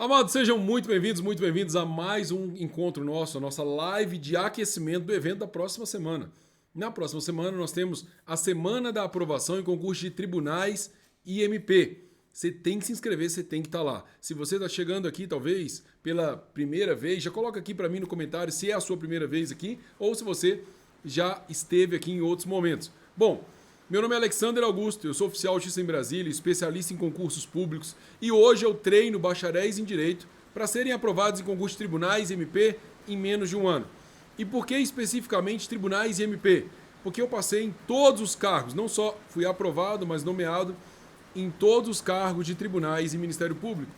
Amados, sejam muito bem-vindos a mais um encontro nosso, a nossa live de aquecimento do evento da próxima semana. Na próxima semana nós temos a Semana da Aprovação em Concurso de Tribunais e MP. Você tem que se inscrever, você tem que estar lá. Se você está chegando aqui, talvez, pela primeira vez, já coloca aqui para mim no comentário se é a sua primeira vez aqui ou se você já esteve aqui em outros momentos. Bom, meu nome é Alexander Augusto, eu sou oficial de Justiça em Brasília, especialista em concursos públicos e hoje eu treino bacharéis em Direito para serem aprovados em concursos de tribunais e MP em menos de um ano. E por que especificamente tribunais e MP? Porque eu passei em todos os cargos, não só fui aprovado, mas nomeado em todos os cargos de tribunais e Ministério Público.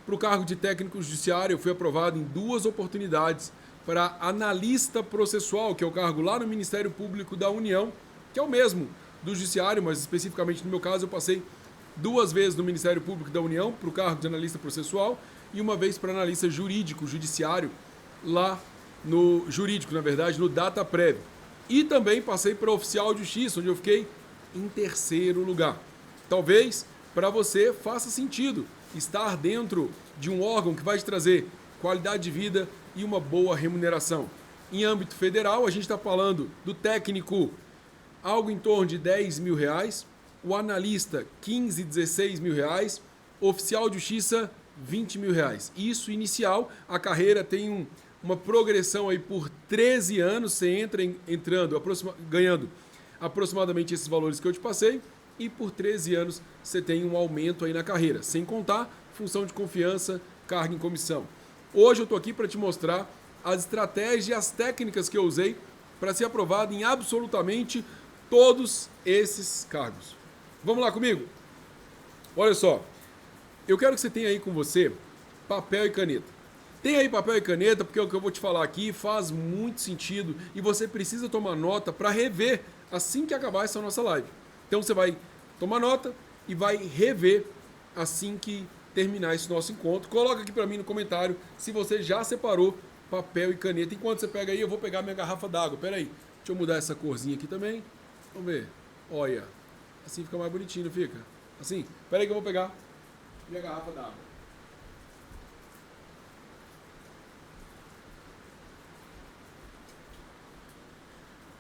Para o cargo de técnico judiciário, eu fui aprovado em 2 oportunidades para analista processual, que é o cargo lá no Ministério Público da União, que é o mesmo do Judiciário, mas especificamente no meu caso eu passei 2 vezes no Ministério Público da União para o cargo de analista processual e uma vez para analista jurídico, judiciário, lá no jurídico, na verdade, no DataPrev. E também passei para oficial de justiça, onde eu fiquei em 3º lugar. Talvez para você faça sentido estar dentro de um órgão que vai te trazer qualidade de vida e uma boa remuneração. Em âmbito federal, a gente está falando do técnico algo em torno de R$10 mil, o analista 15, 16 mil reais, oficial de justiça 20 mil reais. Isso inicial, a carreira tem uma progressão aí por 13 anos, você ganhando aproximadamente esses valores que eu te passei, e por 13 anos você tem um aumento aí na carreira, sem contar função de confiança, cargo em comissão. Hoje eu estou aqui para te mostrar as estratégias e as técnicas que eu usei para ser aprovado em absolutamente todos esses cargos. Vamos lá comigo? Olha só, eu quero que você tenha aí com você papel e caneta. Tem aí papel e caneta, porque o que eu vou te falar aqui faz muito sentido e você precisa tomar nota para rever assim que acabar essa nossa live. Então você vai tomar nota e vai rever assim que terminar esse nosso encontro. Coloca aqui para mim no comentário se você já separou papel e caneta. Enquanto você pega aí, eu vou pegar minha garrafa d'água. Pera aí, deixa eu mudar essa corzinha aqui também. Vamos ver. Olha. Assim fica mais bonitinho, não fica? Assim. Pera aí que eu vou pegar minha garrafa d'água.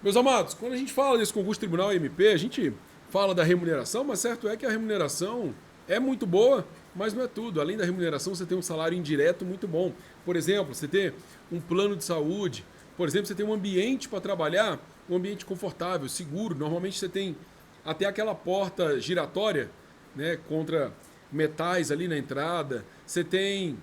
Meus amados, quando a gente fala desse concurso tribunal e MP, a gente fala da remuneração, mas certo é que a remuneração é muito boa, mas não é tudo. Além da remuneração, você tem um salário indireto muito bom. Por exemplo, você tem um plano de saúde. Por exemplo, você tem um ambiente para trabalhar, um ambiente confortável, seguro. Normalmente você tem até aquela porta giratória, né, contra metais ali na entrada. Você tem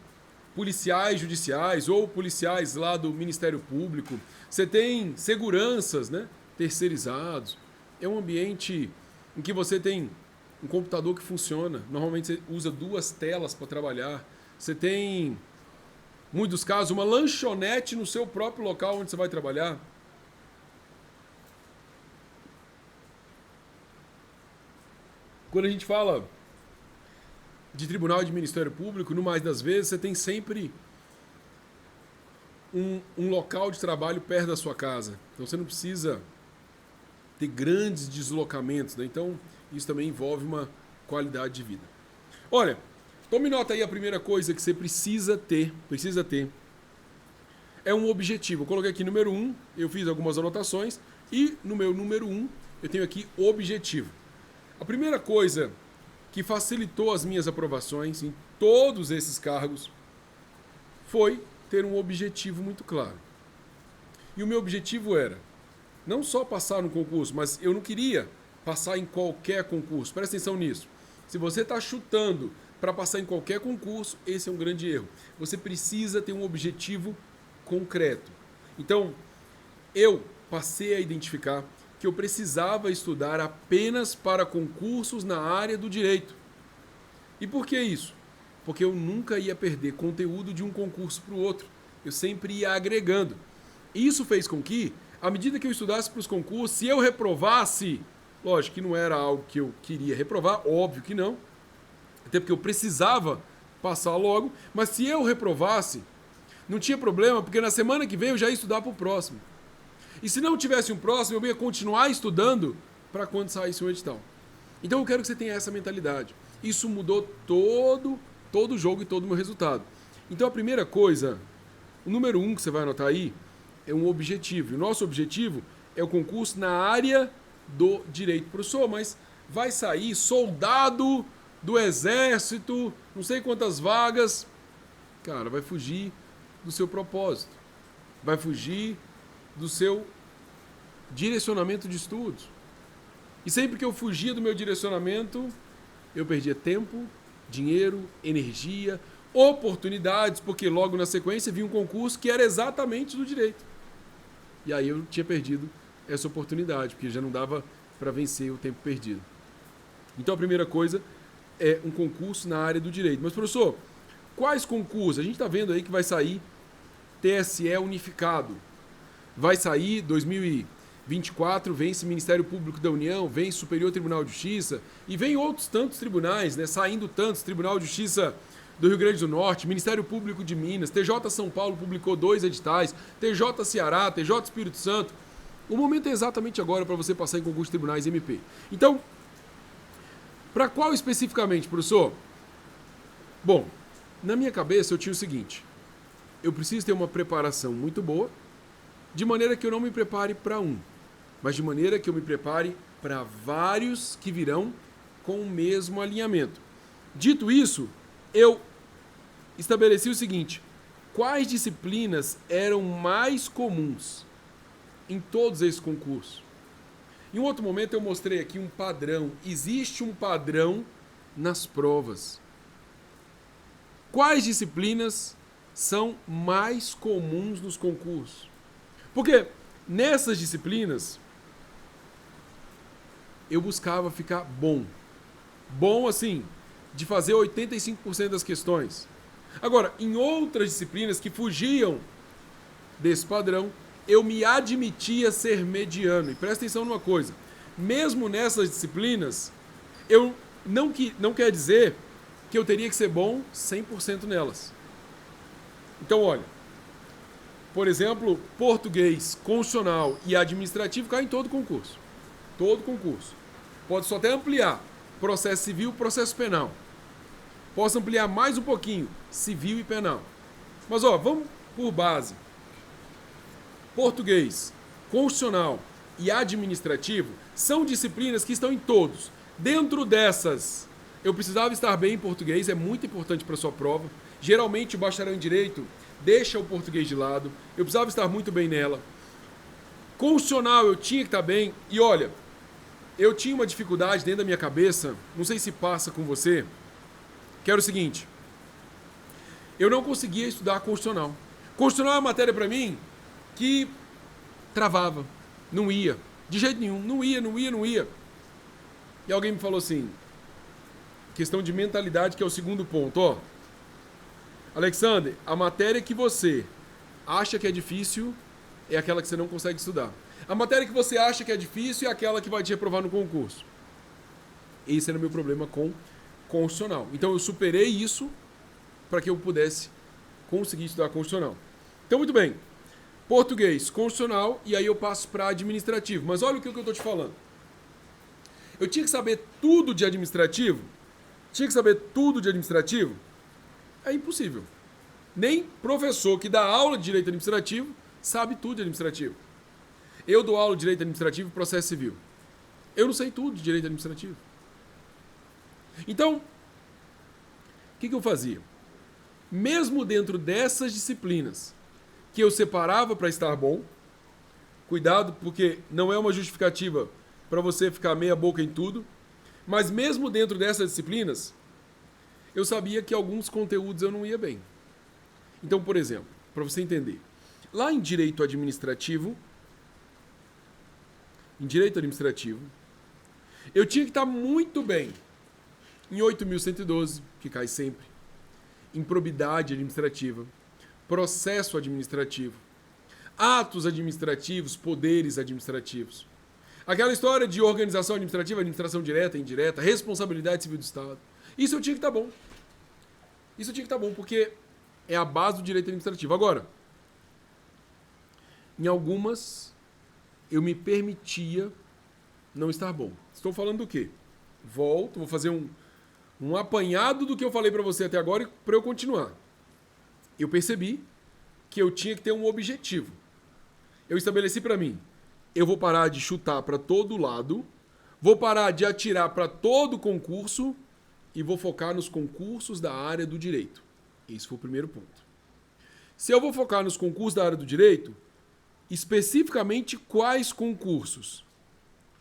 policiais judiciais ou policiais lá do Ministério Público. Você tem seguranças, né, terceirizados. É um ambiente em que você tem um computador que funciona. Normalmente você usa 2 telas para trabalhar. Você tem, em muitos casos, uma lanchonete no seu próprio local onde você vai trabalhar. Quando a gente fala de tribunal e de Ministério Público, no mais das vezes, você tem sempre um local de trabalho perto da sua casa. Então você não precisa ter grandes deslocamentos, né? Então isso também envolve uma qualidade de vida. Olha, tome nota aí, a primeira coisa que você precisa ter é um objetivo. Eu coloquei aqui número 1, eu fiz algumas anotações e no meu número 1 eu tenho aqui objetivo. A primeira coisa que facilitou as minhas aprovações em todos esses cargos foi ter um objetivo muito claro. E o meu objetivo era não só passar no concurso, mas eu não queria passar em qualquer concurso. Presta atenção nisso. Se você está chutando para passar em qualquer concurso, esse é um grande erro. Você precisa ter um objetivo concreto. Então, eu passei a identificar que eu precisava estudar apenas para concursos na área do direito. E por que isso? Porque eu nunca ia perder conteúdo de um concurso para o outro. Eu sempre ia agregando. Isso fez com que, à medida que eu estudasse para os concursos, se eu reprovasse, lógico que não era algo que eu queria reprovar, óbvio que não, até porque eu precisava passar logo, mas se eu reprovasse, não tinha problema, porque na semana que vem eu já ia estudar para o próximo. E se não tivesse um próximo, eu ia continuar estudando para quando saísse um edital. Então eu quero que você tenha essa mentalidade. Isso mudou todo todo o jogo e todo o meu resultado. Então a primeira coisa, o número 1 que você vai anotar aí, é um objetivo. E o nosso objetivo é o concurso na área do direito. Professor, mas vai sair soldado do exército, não sei quantas vagas. Cara, vai fugir do seu propósito. Vai fugir do seu direcionamento de estudos. E sempre que eu fugia do meu direcionamento, eu perdia tempo, dinheiro, energia, oportunidades, porque logo na sequência vinha um concurso que era exatamente do direito. E aí eu tinha perdido essa oportunidade, porque já não dava para vencer o tempo perdido. Então a primeira coisa é um concurso na área do direito. Mas, professor, quais concursos? A gente está vendo aí que vai sair TSE unificado. Vai sair 2024, vence Ministério Público da União, vem Superior Tribunal de Justiça e vem outros tantos tribunais, né? Saindo tantos, Tribunal de Justiça do Rio Grande do Norte, Ministério Público de Minas, TJ São Paulo publicou 2 editais, TJ Ceará, TJ Espírito Santo. O momento é exatamente agora para você passar em concurso de tribunais MP. Então, para qual especificamente, professor? Bom, na minha cabeça eu tinha o seguinte: eu preciso ter uma preparação muito boa, de maneira que eu não me prepare para um, mas de maneira que eu me prepare para vários que virão com o mesmo alinhamento. Dito isso, eu estabeleci o seguinte: quais disciplinas eram mais comuns em todos esses concursos? Em um outro momento eu mostrei aqui um padrão. Existe um padrão nas provas. Quais disciplinas são mais comuns nos concursos? Porque nessas disciplinas eu buscava ficar bom. Bom assim, de fazer 85% das questões. Agora, em outras disciplinas que fugiam desse padrão, eu me admitia ser mediano. E presta atenção numa coisa: mesmo nessas disciplinas, eu não quer dizer que eu teria que ser bom 100% nelas. Então, olha, por exemplo, português, constitucional e administrativo caem em todo concurso. Todo concurso. Pode só até ampliar processo civil, processo penal. Posso ampliar mais um pouquinho, civil e penal. Mas, ó, vamos por base. Português, constitucional e administrativo são disciplinas que estão em todos. Dentro dessas, eu precisava estar bem em português, é muito importante para a sua prova. Geralmente o bacharel em direito deixa o português de lado. Eu precisava estar muito bem nela. Constitucional eu tinha que estar bem. E olha, eu tinha uma dificuldade dentro da minha cabeça, não sei se passa com você, que era o seguinte: eu não conseguia estudar constitucional. Constitucional é uma matéria para mim que travava, não ia, de jeito nenhum, não ia. E alguém me falou assim, questão de mentalidade, que é o segundo ponto, ó. Alexander, a matéria que você acha que é difícil é aquela que você não consegue estudar. A matéria que você acha que é difícil é aquela que vai te reprovar no concurso. Esse era o meu problema com constitucional. Então eu superei isso para que eu pudesse conseguir estudar constitucional. Então, muito bem. Português, constitucional, e aí eu passo para administrativo. Mas olha o que eu estou te falando. Eu tinha que saber tudo de administrativo? É impossível. Nem professor que dá aula de direito administrativo sabe tudo de administrativo. Eu dou aula de direito administrativo e processo civil. Eu não sei tudo de direito administrativo. Então, o que eu fazia? Mesmo dentro dessas disciplinas que eu separava para estar bom, cuidado, porque não é uma justificativa para você ficar meia boca em tudo, mas mesmo dentro dessas disciplinas, eu sabia que alguns conteúdos eu não ia bem. Então, por exemplo, para você entender, lá em direito administrativo, eu tinha que estar muito bem em 8.112, que cai sempre, improbidade administrativa, processo administrativo, atos administrativos, poderes administrativos. Aquela história de organização administrativa, administração direta, indireta, responsabilidade civil do Estado. Isso eu tinha que estar bom. Porque é a base do direito administrativo. Agora, em algumas, eu me permitia não estar bom. Estou falando do quê? Vou fazer um apanhado do que eu falei para você até agora para eu continuar. Eu percebi que eu tinha que ter um objetivo. Eu estabeleci para mim, eu vou parar de chutar para todo lado, vou parar de atirar para todo concurso e vou focar nos concursos da área do direito. Esse foi o primeiro ponto. Se eu vou focar nos concursos da área do direito, especificamente quais concursos?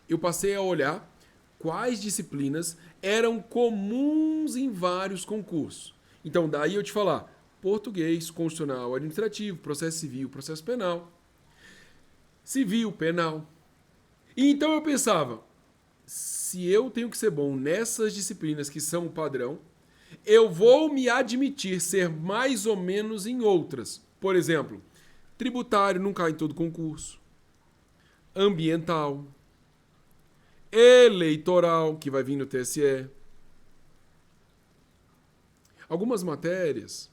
Eu passei a olhar quais disciplinas eram comuns em vários concursos. Então, daí eu te falar, português, constitucional, administrativo, processo civil, processo penal, civil, penal. E então eu pensava, se eu tenho que ser bom nessas disciplinas que são o padrão, eu vou me admitir ser mais ou menos em outras. Por exemplo, tributário não cai em todo concurso. Ambiental. Eleitoral, que vai vir no TSE. Algumas matérias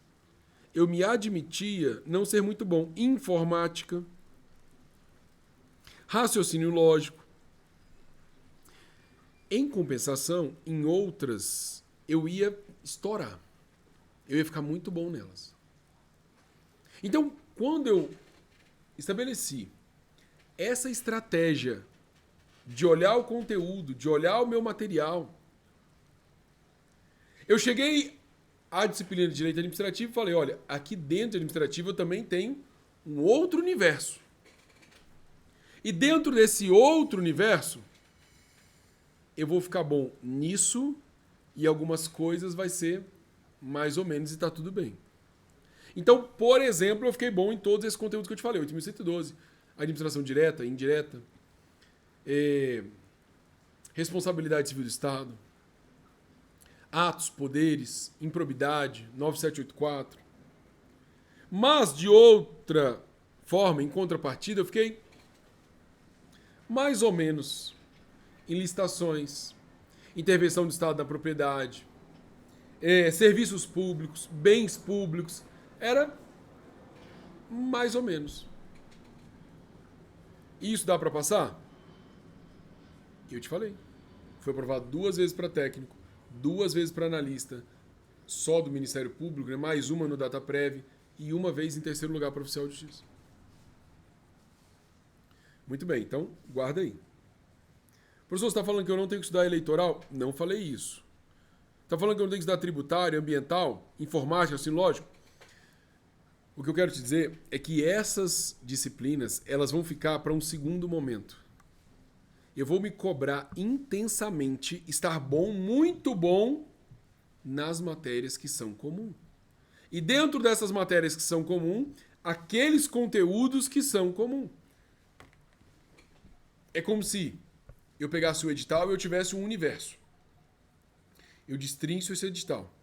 eu me admitia não ser muito bom. Informática. Raciocínio lógico. Em compensação, em outras, eu ia estourar. Eu ia ficar muito bom nelas. Então, quando eu estabeleci essa estratégia de olhar o conteúdo, de olhar o meu material, eu cheguei à disciplina de Direito Administrativo e falei, olha, aqui dentro de Administrativo eu também tenho um outro universo. E dentro desse outro universo, eu vou ficar bom nisso e algumas coisas vai ser mais ou menos e tá tudo bem. Então, por exemplo, eu fiquei bom em todos esses conteúdos que eu te falei. 8.112, administração direta, indireta, responsabilidade civil do Estado, atos, poderes, improbidade, 9784. Mas, de outra forma, em contrapartida, eu fiquei mais ou menos em licitações, intervenção do Estado na propriedade, serviços públicos, bens públicos. Era mais ou menos. Isso dá para passar? Eu te falei. Foi aprovado 2 vezes para técnico, 2 vezes para analista, só do Ministério Público, né? Mais uma no DataPrev e 1 vez em 3º lugar para oficial de justiça. Muito bem, então guarda aí. Professor, você está falando que eu não tenho que estudar eleitoral? Não falei isso. Está falando que eu não tenho que estudar tributário, ambiental, informática, assim, lógico? O que eu quero te dizer é que essas disciplinas, elas vão ficar para um segundo momento. Eu vou me cobrar intensamente estar bom, muito bom, nas matérias que são comuns. E dentro dessas matérias que são comuns, aqueles conteúdos que são comuns. É como se eu pegasse o edital e eu tivesse um universo. Eu destrincho esse edital.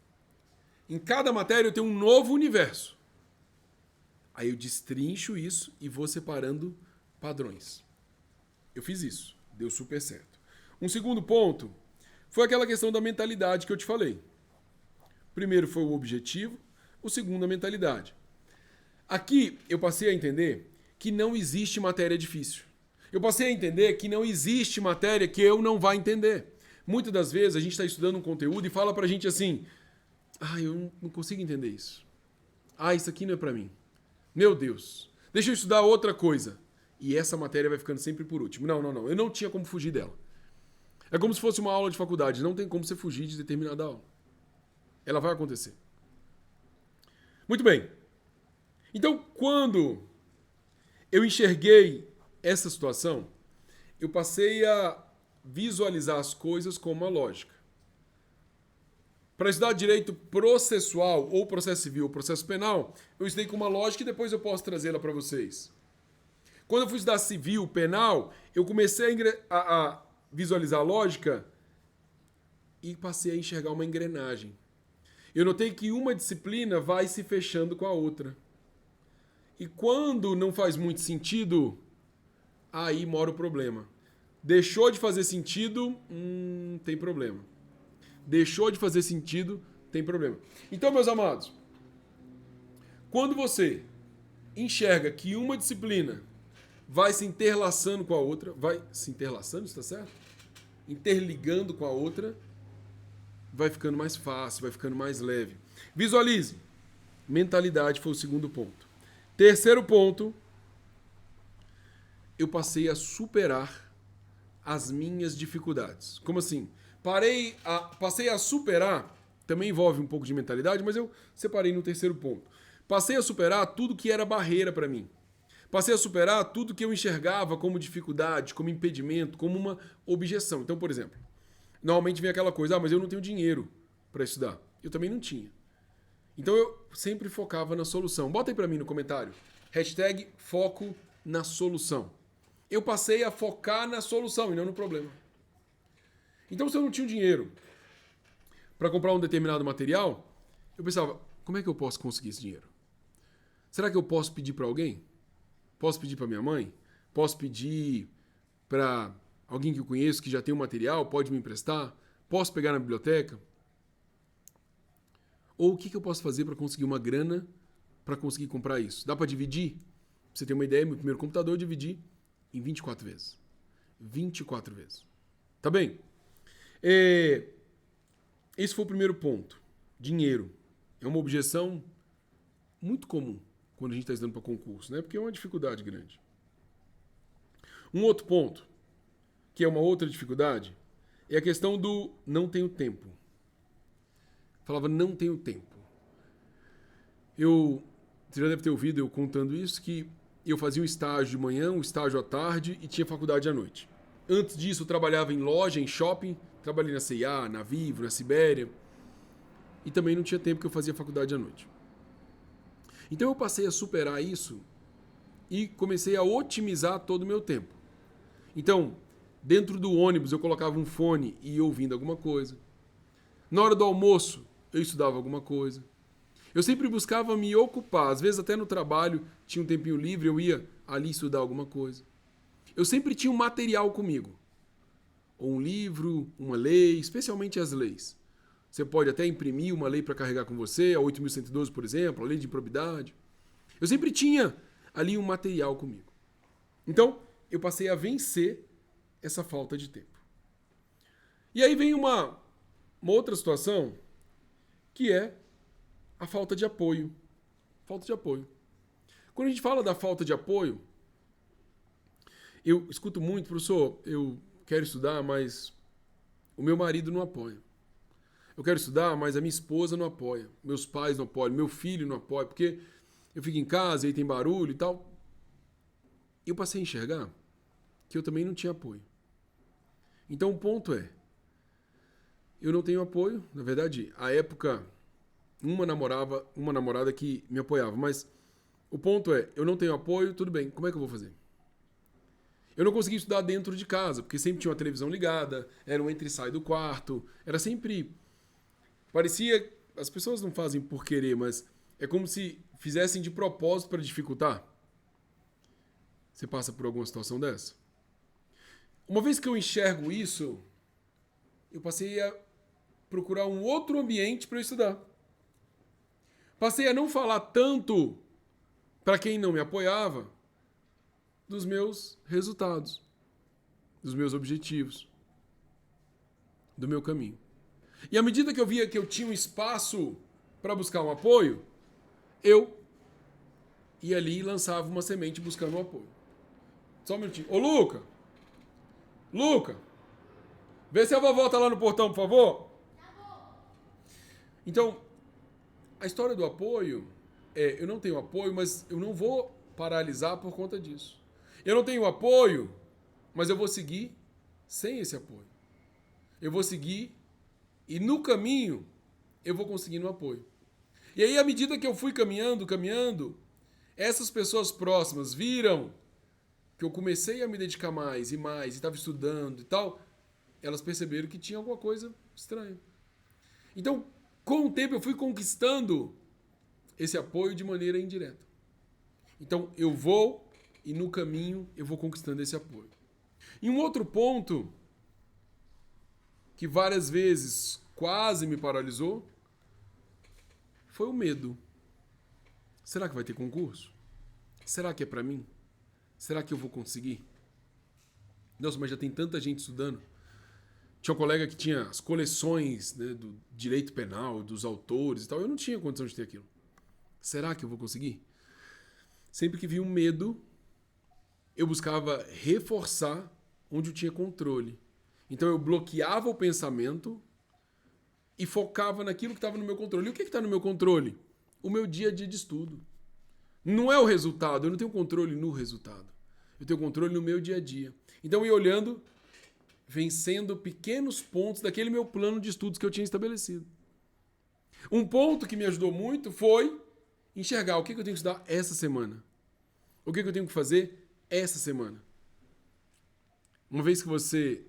Em cada matéria eu tenho um novo universo. Aí eu destrincho isso e vou separando padrões. Eu fiz isso. Deu super certo. Um segundo ponto foi aquela questão da mentalidade que eu te falei. Primeiro foi o objetivo, o segundo a mentalidade. Aqui eu passei a entender que não existe matéria difícil. Eu passei a entender que não existe matéria que eu não vá entender. Muitas das vezes a gente está estudando um conteúdo e fala pra gente assim, eu não consigo entender isso. Isso aqui não é pra mim. Meu Deus, deixa eu estudar outra coisa. E essa matéria vai ficando sempre por último. Não. Eu não tinha como fugir dela. É como se fosse uma aula de faculdade. Não tem como você fugir de determinada aula. Ela vai acontecer. Muito bem. Então, quando eu enxerguei essa situação, eu passei a visualizar as coisas com uma lógica. Para estudar direito processual, ou processo civil, ou processo penal, eu estudei com uma lógica e depois eu posso trazê-la para vocês. Quando eu fui estudar civil, penal, eu comecei a visualizar a lógica e passei a enxergar uma engrenagem. Eu notei que uma disciplina vai se fechando com a outra. E quando não faz muito sentido, aí mora o problema. Deixou de fazer sentido, tem problema. Deixou de fazer sentido, tem problema. Então, meus amados, quando você enxerga que uma disciplina vai se interlaçando com a outra, vai se interlaçando, está certo? Interligando com a outra, vai ficando mais fácil, vai ficando mais leve. Visualize. Mentalidade foi o segundo ponto. Terceiro ponto, eu passei a superar as minhas dificuldades. Como assim? Passei a superar, também envolve um pouco de mentalidade, mas eu separei no terceiro ponto. Passei a superar tudo que era barreira para mim. Passei a superar tudo que eu enxergava como dificuldade, como impedimento, como uma objeção. Então, por exemplo, normalmente vem aquela coisa, mas eu não tenho dinheiro para estudar. Eu também não tinha. Então eu sempre focava na solução. Bota aí para mim no comentário. Hashtag foco na solução. Eu passei a focar na solução e não no problema. Então, se eu não tinha dinheiro para comprar um determinado material, eu pensava, como é que eu posso conseguir esse dinheiro? Será que eu posso pedir para alguém? Posso pedir para minha mãe? Posso pedir para alguém que eu conheço que já tem um material? Pode me emprestar? Posso pegar na biblioteca? Ou o que eu posso fazer para conseguir uma grana para conseguir comprar isso? Dá para dividir? Pra você ter uma ideia, meu primeiro computador eu dividi em 24 vezes. 24 vezes. Tá bem? Esse foi o primeiro ponto. Dinheiro. É uma objeção muito comum quando a gente está estudando para concurso, né? Porque é uma dificuldade grande. Um outro ponto, que é uma outra dificuldade, é a questão do não tenho tempo. Falava, não tenho tempo. Você já deve ter ouvido eu contando isso, que eu fazia um estágio de manhã, um estágio à tarde e tinha faculdade à noite. Antes disso, eu trabalhava em loja, em shopping, trabalhei na C&A, na Vivo, na Sibéria, e também não tinha tempo que eu fazia faculdade à noite. Então eu passei a superar isso e comecei a otimizar todo o meu tempo. Então, dentro do ônibus eu colocava um fone e ia ouvindo alguma coisa. Na hora do almoço, eu estudava alguma coisa. Eu sempre buscava me ocupar. Às vezes até no trabalho tinha um tempinho livre, eu ia ali estudar alguma coisa. Eu sempre tinha um material comigo. Ou um livro, uma lei, especialmente as leis. Você pode até imprimir uma lei para carregar com você, a 8.112, por exemplo, a lei de improbidade. Eu sempre tinha ali um material comigo. Então, eu passei a vencer essa falta de tempo. E aí vem uma outra situação, que é a falta de apoio. Falta de apoio. Quando a gente fala da falta de apoio, eu escuto muito, professor, eu quero estudar, mas o meu marido não apoia. Eu quero estudar, mas a minha esposa não apoia. Meus pais não apoiam, meu filho não apoia, porque eu fico em casa e aí tem barulho e tal. Eu passei a enxergar que eu também não tinha apoio. Então o ponto é, eu não tenho apoio. Na verdade, à época, uma namorada que me apoiava, mas o ponto é, eu não tenho apoio, tudo bem, como é que eu vou fazer? Eu não conseguia estudar dentro de casa, porque sempre tinha uma televisão ligada, era um entra e sai do quarto, era sempre... Parecia... As pessoas não fazem por querer, mas é como se fizessem de propósito para dificultar. Você passa por alguma situação dessa? Uma vez que eu enxergo isso, eu passei a procurar um outro ambiente para eu estudar. Passei a não falar tanto para quem não me apoiava dos meus resultados, dos meus objetivos, do meu caminho. E à medida que eu via que eu tinha um espaço para buscar um apoio, eu ia ali e lançava uma semente buscando um apoio. Só um minutinho. Ô, Luca! Luca! Vê se a vovó tá lá no portão, por favor. Então, a história do apoio é, eu não tenho apoio, mas eu não vou paralisar por conta disso. Eu não tenho apoio, mas eu vou seguir sem esse apoio. Eu vou seguir e no caminho eu vou conseguindo um apoio. E aí, à medida que eu fui caminhando, essas pessoas próximas viram que eu comecei a me dedicar mais e estava estudando e tal, elas perceberam que tinha alguma coisa estranha. Então, com o tempo eu fui conquistando esse apoio de maneira indireta. Então, eu vou e no caminho eu vou conquistando esse apoio. E um outro ponto que várias vezes quase me paralisou foi o medo. Será que vai ter concurso? Será que é pra mim? Será que eu vou conseguir? Nossa, mas já tem tanta gente estudando. Tinha um colega que tinha as coleções, né, do direito penal, dos autores e tal. Eu não tinha condição de ter aquilo. Será que eu vou conseguir? Sempre que vi um medo, eu buscava reforçar onde eu tinha controle. Então eu bloqueava o pensamento e focava naquilo que estava no meu controle. E o que está no meu controle? O meu dia a dia de estudo. Não é o resultado, eu não tenho controle no resultado. Eu tenho controle no meu dia a dia. Então eu ia olhando, vencendo pequenos pontos daquele meu plano de estudos que eu tinha estabelecido. Um ponto que me ajudou muito foi enxergar o que eu tenho que estudar essa semana. O que eu tenho que fazer essa semana. Uma vez que você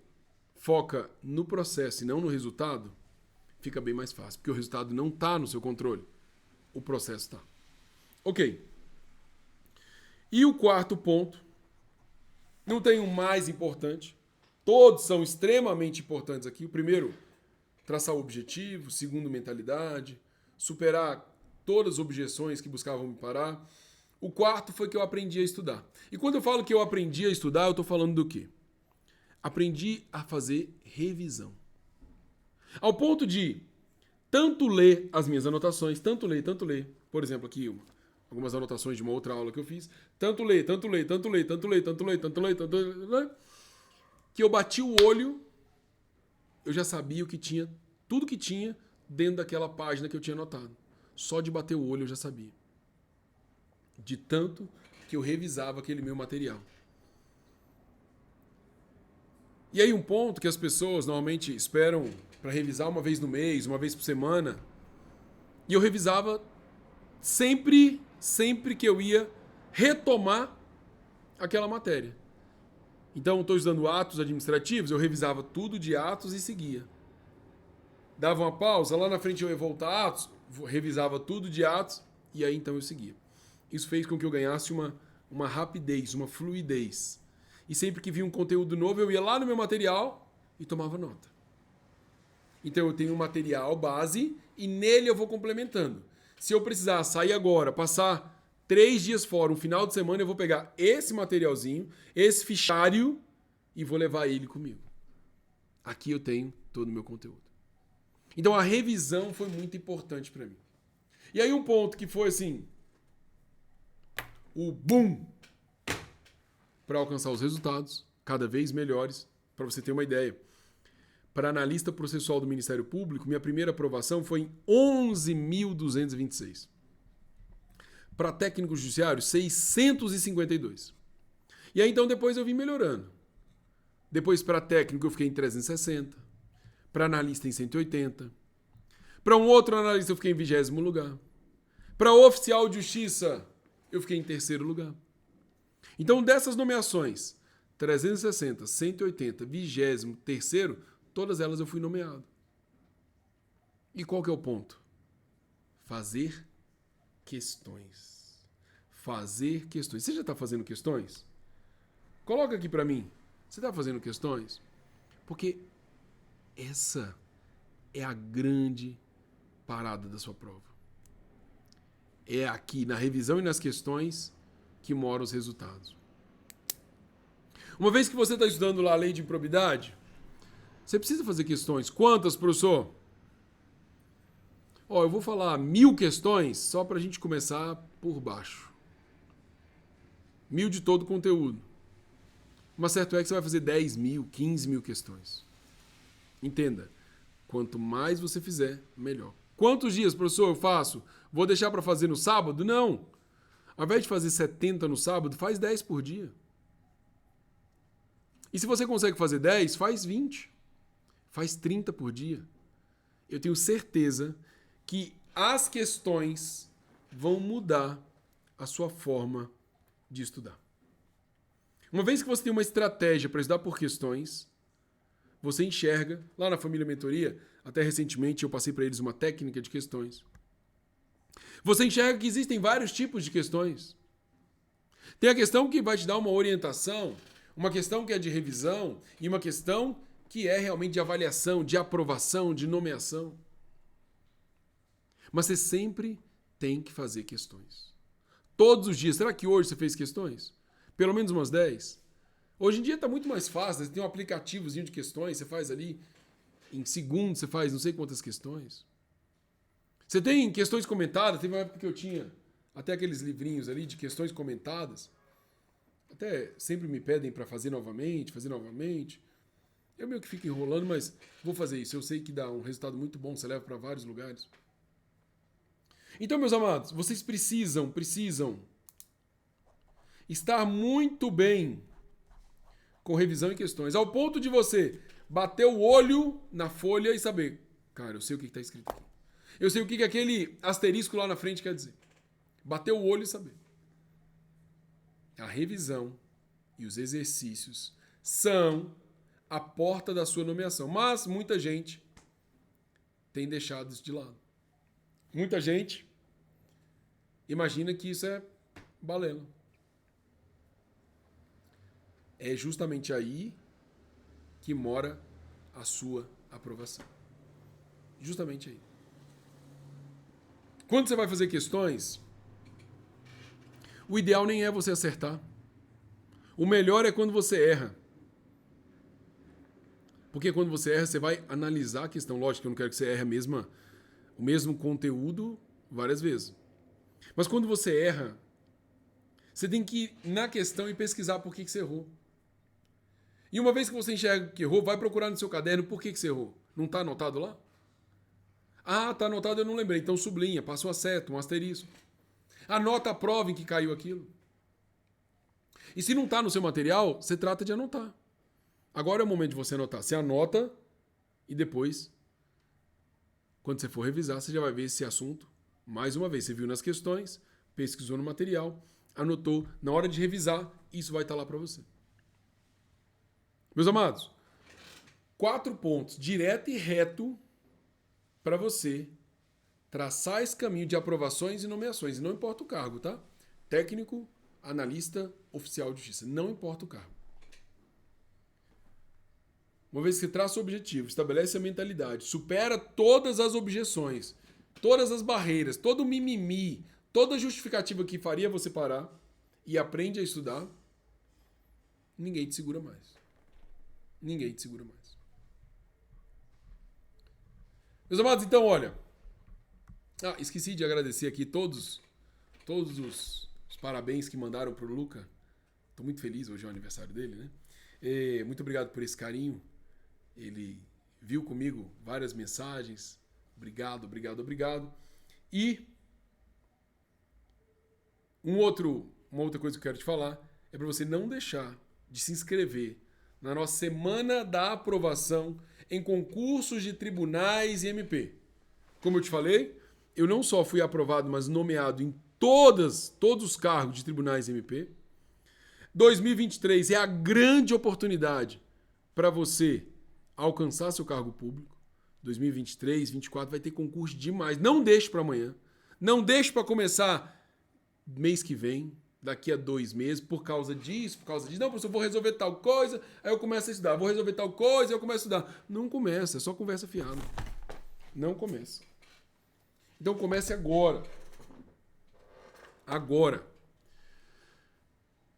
foca no processo e não no resultado, fica bem mais fácil, porque o resultado não está no seu controle. O processo está. Ok. E o quarto ponto, não tem o mais importante, todos são extremamente importantes aqui. O primeiro, traçar o objetivo. O segundo, mentalidade. Superar todas as objeções que buscavam me parar. O quarto foi que eu aprendi a estudar. E quando eu falo que eu aprendi a estudar, eu estou falando do quê? Aprendi a fazer revisão. Ao ponto de tanto ler as minhas anotações, tanto ler. Por exemplo, aqui algumas anotações de uma outra aula que eu fiz. Tanto ler, que eu bati o olho, eu já sabia o que tinha, tudo que tinha dentro daquela página que eu tinha anotado. Só de bater o olho eu já sabia. De tanto que eu revisava aquele meu material. E aí um ponto que as pessoas normalmente esperam para revisar uma vez no mês, uma vez por semana. E eu revisava sempre que eu ia retomar aquela matéria. Então, estou estudando atos administrativos, eu revisava tudo de atos e seguia. Dava uma pausa, lá na frente eu ia voltar a atos, revisava tudo de atos e aí então eu seguia. Isso fez com que eu ganhasse uma rapidez, uma fluidez. E sempre que via um conteúdo novo, eu ia lá no meu material e tomava nota. Então eu tenho um material base e nele eu vou complementando. Se eu precisar sair agora, passar 3 dias fora, um final de semana, eu vou pegar esse materialzinho, esse fichário e vou levar ele comigo. Aqui eu tenho todo o meu conteúdo. Então a revisão foi muito importante para mim. E aí um ponto que foi assim, o boom para alcançar os resultados cada vez melhores, para você ter uma ideia. Para analista processual do Ministério Público, minha primeira aprovação foi em 11.226. Para técnico judiciário, 652. E aí então depois eu vim melhorando. Depois para técnico eu fiquei em 360. Para analista em 180. Para um outro analista eu fiquei em 20º lugar. Para oficial de justiça eu fiquei em 3º lugar. Então dessas nomeações, 360, 180, 20º, 3º, todas elas eu fui nomeado. E qual que é o ponto? Fazer questões. Fazer questões. Você já está fazendo questões? Coloca aqui para mim. Você está fazendo questões? Porque essa é a grande parada da sua prova. É aqui na revisão e nas questões que moram os resultados. Uma vez que você está estudando lá a lei de improbidade, você precisa fazer questões. Quantas, professor? Eu vou falar 1000 questões só para a gente começar por baixo. 1000 de todo o conteúdo. Mas certo é que você vai fazer 10.000, 15.000 questões. Entenda, quanto mais você fizer, melhor. Quantos dias, professor, eu faço? Vou deixar para fazer no sábado? Não. Ao invés de fazer 70 no sábado, faz 10 por dia. E se você consegue fazer 10, faz 20. Faz 30 por dia. Eu tenho certeza que as questões vão mudar a sua forma de estudar. Uma vez que você tem uma estratégia para estudar por questões, você enxerga, lá na Família Mentoria, até recentemente eu passei para eles uma técnica de questões. Você enxerga que existem vários tipos de questões. Tem a questão que vai te dar uma orientação, uma questão que é de revisão e uma questão que é realmente de avaliação, de aprovação, de nomeação. Mas você sempre tem que fazer questões. Todos os dias. Será que hoje você fez questões? Pelo menos umas 10? Hoje em dia está muito mais fácil. Você tem um aplicativozinho de questões, você faz ali em segundos você faz não sei quantas questões. Você tem questões comentadas, teve uma época que eu tinha até aqueles livrinhos ali de questões comentadas. Até sempre me pedem para fazer novamente. Eu meio que fico enrolando, mas vou fazer isso. Eu sei que dá um resultado muito bom, você leva para vários lugares. Então, meus amados, vocês precisam estar muito bem com revisão e questões, ao ponto de você bater o olho na folha e saber, cara, eu sei o que está escrito aqui. Eu sei o que aquele asterisco lá na frente quer dizer. Bater o olho e saber. A revisão e os exercícios são a porta da sua nomeação. Mas muita gente tem deixado isso de lado. Muita gente imagina que isso é balela. É justamente aí que mora a sua aprovação. Justamente aí. Quando você vai fazer questões, o ideal nem é você acertar. O melhor é quando você erra. Porque quando você erra, você vai analisar a questão. Lógico que eu não quero que você erre o mesmo conteúdo várias vezes. Mas quando você erra, você tem que ir na questão e pesquisar por que você errou. E uma vez que você enxerga que errou, vai procurar no seu caderno por que você errou. Não está anotado lá? Ah, está anotado, eu não lembrei. Então sublinha, passa uma seta, um asterisco. Anota a prova em que caiu aquilo. E se não está no seu material, você trata de anotar. Agora é o momento de você anotar. Você anota e depois, quando você for revisar, você já vai ver esse assunto. Mais uma vez, você viu nas questões, pesquisou no material, anotou. Na hora de revisar, isso vai estar lá para você. Meus amados, 4 pontos, direto e reto, para você traçar esse caminho de aprovações e nomeações. E não importa o cargo, tá? Técnico, analista, oficial de justiça. Não importa o cargo. Uma vez que você traça o objetivo, estabelece a mentalidade, supera todas as objeções, todas as barreiras, todo o mimimi, toda a justificativa que faria você parar e aprende a estudar, ninguém te segura mais. Ninguém te segura mais. Meus amados, então, olha. Esqueci de agradecer aqui todos os parabéns que mandaram pro Luca. Estou muito feliz, hoje é o aniversário dele, né? Muito obrigado por esse carinho. Ele viu comigo várias mensagens. Obrigado. E uma outra coisa que eu quero te falar é para você não deixar de se inscrever na nossa Semana da Aprovação em concursos de tribunais e MP. Como eu te falei, eu não só fui aprovado, mas nomeado em todos os cargos de tribunais e MP. 2023 é a grande oportunidade para você alcançar seu cargo público. 2023, 2024 vai ter concurso demais. Não deixe para amanhã. Não deixe para começar mês que vem, daqui a 2 meses, por causa disso. Não, professor, eu vou resolver tal coisa, aí eu começo a estudar. Vou resolver tal coisa, aí eu começo a estudar. Não começa, é só conversa fiada. Não começa. Então comece agora. Agora.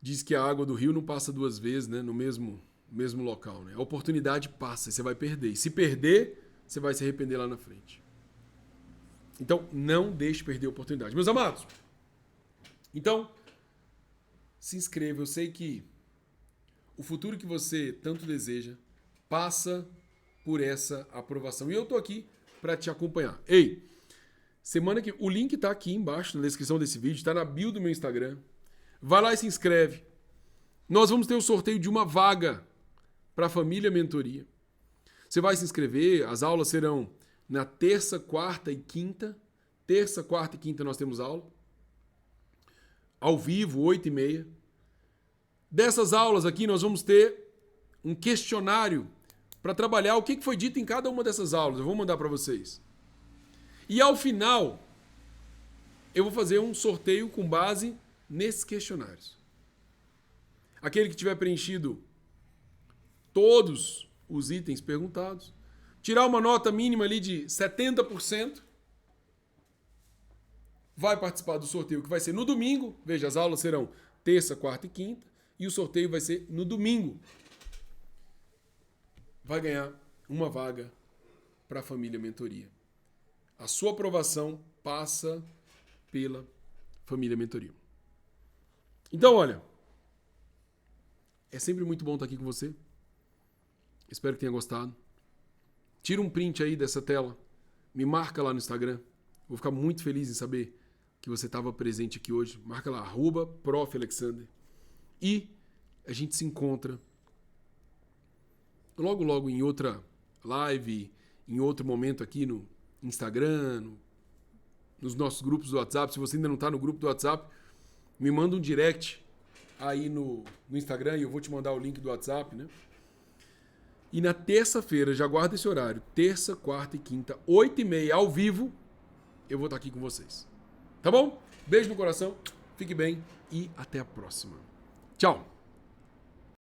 Diz que a água do rio não passa 2 vezes, né, no mesmo local, né? A oportunidade passa, você vai perder. E se perder, você vai se arrepender lá na frente. Então, não deixe perder a oportunidade. Meus amados, então, se inscreva. Eu sei que o futuro que você tanto deseja passa por essa aprovação. E eu tô aqui para te acompanhar. Ei, o link tá aqui embaixo na descrição desse vídeo, tá na bio do meu Instagram. Vai lá e se inscreve. Nós vamos ter o sorteio de uma vaga para a família mentoria. Você vai se inscrever, as aulas serão na terça, quarta e quinta. Terça, quarta e quinta nós temos aula. Ao vivo, 8h30. Dessas aulas aqui nós vamos ter um questionário para trabalhar o que foi dito em cada uma dessas aulas. Eu vou mandar para vocês. E ao final, eu vou fazer um sorteio com base nesses questionários. Aquele que tiver preenchido todos os itens perguntados, tirar uma nota mínima ali de 70%, vai participar do sorteio que vai ser no domingo. Veja, as aulas serão terça, quarta e quinta, e o sorteio vai ser no domingo. Vai ganhar uma vaga para a família Mentoria. A sua aprovação passa pela família Mentoria. Então, olha, é sempre muito bom estar aqui com você. Espero que tenha gostado. Tira um print aí dessa tela, me marca lá no Instagram. Vou ficar muito feliz em saber que você estava presente aqui hoje. Marca lá, @Prof. Alexander. E a gente se encontra logo, logo em outra live, em outro momento aqui no Instagram, nos nossos grupos do WhatsApp. Se você ainda não está no grupo do WhatsApp, me manda um direct aí no Instagram e eu vou te mandar o link do WhatsApp, né? E na terça-feira, já guarda esse horário, terça, quarta e quinta, 8h30, ao vivo, eu vou estar aqui com vocês. Tá bom? Beijo no coração, fique bem e até a próxima. Tchau!